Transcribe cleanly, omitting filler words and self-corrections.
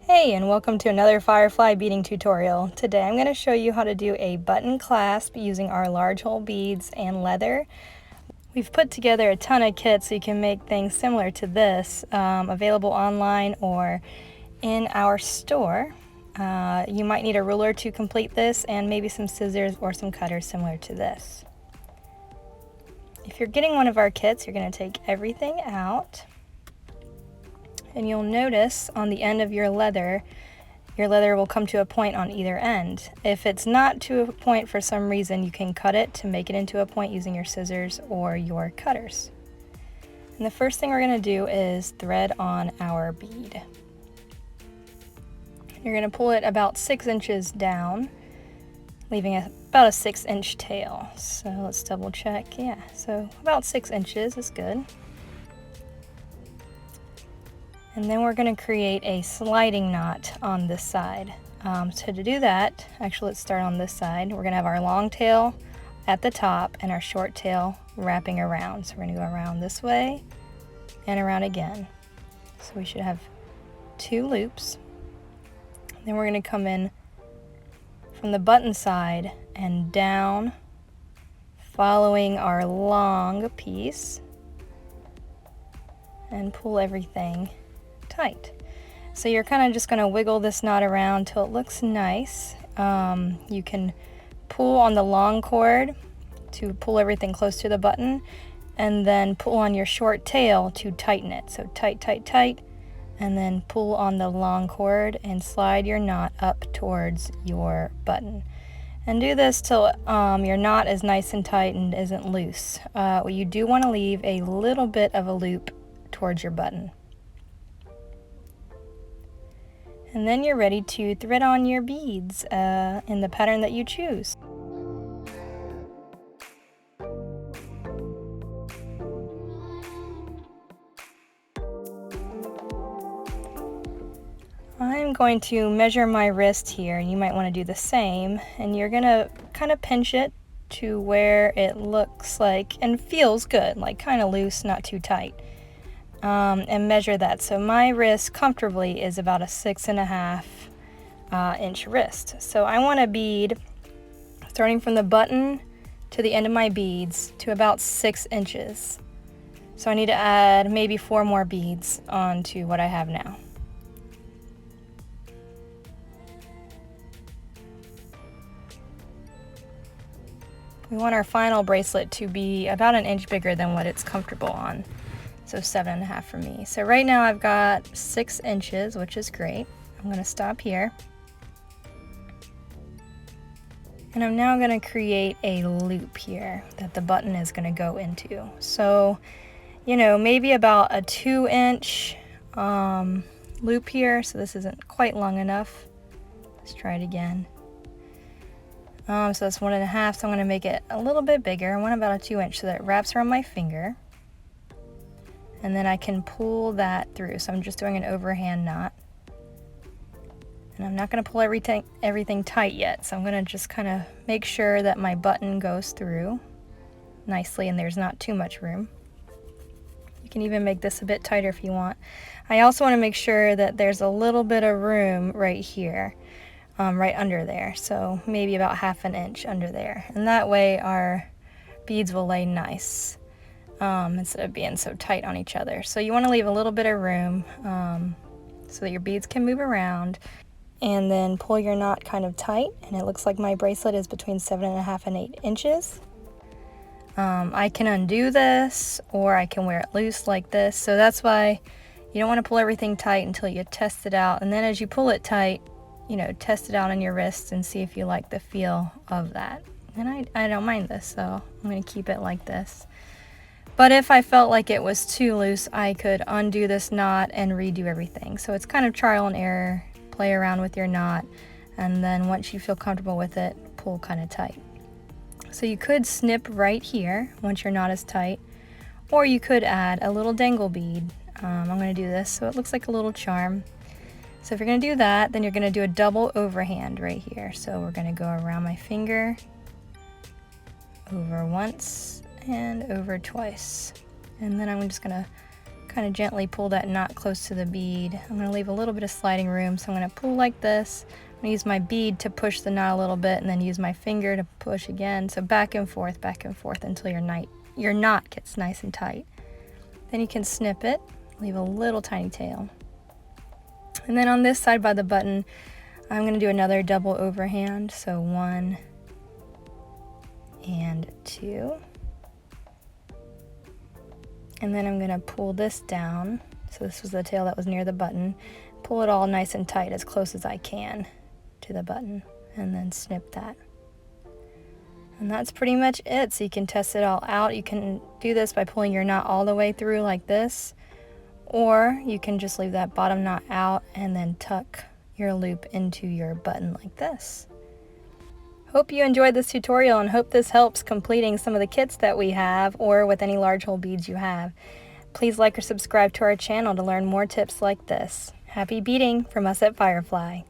Hey, and welcome to another firefly beading tutorial. Today I'm going to show you how to do a button clasp using our large hole beads and leather. We've put together a ton of kits so you can make things similar to this, available online or in our store. You might need a ruler to complete this and maybe some scissors or some cutters similar to this. If you're getting one of our kits, you're going to take everything out. And you'll notice on the end of your leather will come to a point on either end. If it's not to a point for some reason, you can cut it to make it into a point using your scissors or your cutters. And the first thing we're going to do is thread on our bead. You're going to pull it about 6 inches down, leaving about a 6-inch tail. So let's double check. Yeah, so about 6 inches is good. And then we're going to create a sliding knot on this side. So to do that, actually let's start on this side. We're going to have our long tail at the top and our short tail wrapping around. So we're going to go around this way and around again. So we should have 2 loops. Then we're going to come in from the button side and down, following our long piece, and pull everything tight. So you're kind of just going to wiggle this knot around till it looks nice. You can pull on the long cord to pull everything close to the button, and then pull on your short tail to tighten it. So tight, tight, tight, and then pull on the long cord and slide your knot up towards your button. And do this till your knot is nice and tight and isn't loose. You do want to leave a little bit of a loop towards your button. And then you're ready to thread on your beads in the pattern that you choose. I'm going to measure my wrist here, and you might want to do the same. And you're going to kind of pinch it to where it looks like and feels good, like kind of loose, not too tight. And measure that. So my wrist comfortably is about a 6.5 inch wrist. So I want to bead starting from the button to the end of my beads to about 6 inches. So I need to add maybe 4 more beads onto what I have now. We want our final bracelet to be about an inch bigger than what it's comfortable on. So 7.5 for me. So right now I've got 6 inches, which is great. I'm going to stop here. And I'm now going to create a loop here that the button is going to go into. So, you know, maybe about a 2-inch loop here. So this isn't quite long enough. Let's try it again. So that's 1.5. So I'm going to make it a little bit bigger. I want about a 2-inch so that it wraps around my finger. And then I can pull that through. So I'm just doing an overhand knot. And I'm not going to pull everything tight yet. So I'm going to just kind of make sure that my button goes through nicely and there's not too much room. You can even make this a bit tighter if you want. I also want to make sure that there's a little bit of room right here, right under there. So maybe about 1/2 inch under there. And that way our beads will lay nice. Instead of being so tight on each other. So you want to leave a little bit of room so that your beads can move around, and then pull your knot kind of tight, and it looks like my bracelet is between 7.5 and 8 inches. I can undo this, or I can wear it loose like this. So that's why you don't want to pull everything tight until you test it out, and then as you pull it tight, you know, test it out on your wrist and see if you like the feel of that. And I don't mind this, so I'm going to keep it like this. But if I felt like it was too loose, I could undo this knot and redo everything. So it's kind of trial and error, play around with your knot, and then once you feel comfortable with it, pull kind of tight. So you could snip right here once your knot is tight, or you could add a little dangle bead. I'm going to do this so it looks like a little charm. So if you're going to do that, then you're going to do a double overhand right here. So we're going to go around my finger, over once, and over twice. And then I'm just going to kind of gently pull that knot close to the bead. I'm going to leave a little bit of sliding room, so I'm going to pull like this. I'm going to use my bead to push the knot a little bit and then use my finger to push again. So back and forth until your knot gets nice and tight. Then you can snip it, leave a little tiny tail. And then on this side by the button, I'm going to do another double overhand. So 1 and 2. And then I'm going to pull this down. So this was the tail that was near the button. Pull it all nice and tight as close as I can to the button, and then snip that. And that's pretty much it. So you can test it all out. You can do this by pulling your knot all the way through like this, or you can just leave that bottom knot out and then tuck your loop into your button like this. Hope you enjoyed this tutorial and hope this helps completing some of the kits that we have or with any large hole beads you have. Please like or subscribe to our channel to learn more tips like this. Happy beading from us at Firefly.